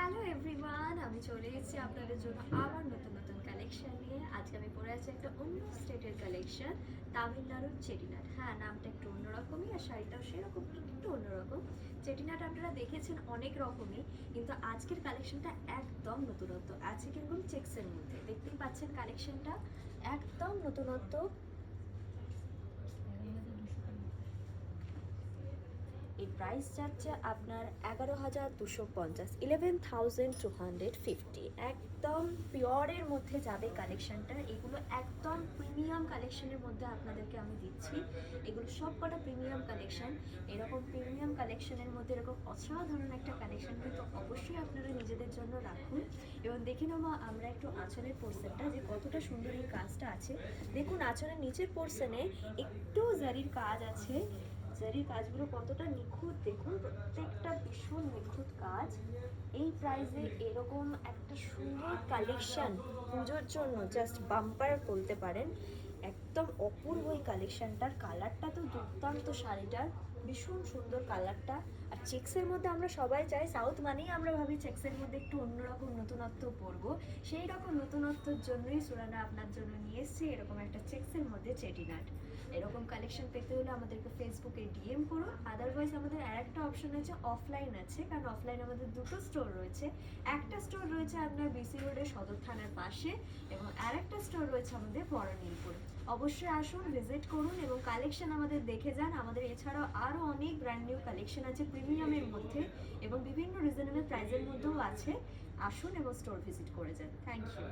Hello everyone, আমি চলে এসেছি আপনাদের জন্য আবার নতুন নতুন কালেকশন নিয়ে। আজকে আমি পরে আছি একটা অন্য স্টেটের কালেকশন, তামিলনাড়ুর চেটিনাট। হ্যাঁ, নামটা একটু অন্যরকমই আর শাড়িটাও সেরকম একটু অন্যরকম। চেটিনাট আপনারা দেখেছেন অনেক রকমই, কিন্তু আজকের কালেকশনটা একদম নতুনত্ব আছে, কিরকম চেক্সের মধ্যে দেখতেই পাচ্ছেন কালেকশনটা একদম নতুনত্ব। এই প্রাইস যাচ্ছে আপনার 11,250, 11,250। একদম পিওরের মধ্যে যাবে কালেকশনটা। এগুলো একদম প্রিমিয়াম কালেকশনের মধ্যে আপনাদেরকে আমি দিচ্ছি। এগুলো সব কটা প্রিমিয়াম কালেকশন। এরকম প্রিমিয়াম কালেকশনের মধ্যে এরকম অসাধারণ একটা কালেকশন কিন্তু অবশ্যই আপনারা নিজেদের জন্য রাখুন। এবং দেখে নেবো আমরা একটু আঁচলের পোর্শনটা যে কতটা সুন্দর এই কাজটা আছে। দেখুন আঁচলের নিচের পোর্শনে একটু জারির কাজ আছে। জারির কাজগুলো কতটা নিখুঁত দেখুন, প্রত্যেকটা ভীষণ নিখুঁত কাজ। এই প্রাইসে এরকম একটা সুন্দর কালেকশন পুজোর জন্য জাস্ট বাম্পার বলতে পারেন। একদম অপূর্ব এই কালেকশনটার কালারটা তো দুর্দান্ত, শাড়িটার ভীষণ সুন্দর কালারটা। আর চেক্সের মধ্যে আমরা সবাই চাই, সাউথ মানেই আমরা ভাবি চেক্সের মধ্যে একটু অন্যরকম নতুনত্ব পরবো। সেই রকম নতুনত্বর জন্যই সুরানা আপনার জন্য নিয়ে এসেছি এরকম একটা চেক্সের মধ্যে চেটিনাট। এরকম কালেকশন পেতে হলে আমাদেরকে ফেসবুকে ডিএম করুন। আদারওয়াইজ আমাদের আরেকটা অপশন আছে, অফলাইন আছে, কারণ অফলাইন আমাদের দুটো স্টোর রয়েছে। একটা স্টোর রয়েছে আপনার বিসি রোডের সদর থানার পাশে, এবং আরেকটা স্টোর রয়েছে আমাদের বড়নীলপুরে। অবশ্যই আসুন, ভিজিট করুন এবং কালেকশন আমাদের দেখে যান। আমাদের এছাড়াও আরও অনেক ব্র্যান্ড নিউ কালেকশন আছে প্রিমিয়ামের মধ্যে, এবং বিভিন্ন রিজনেবল প্রাইসের মধ্যেও আছে। আসুন এবং স্টোর ভিজিট করে যান। Thank you.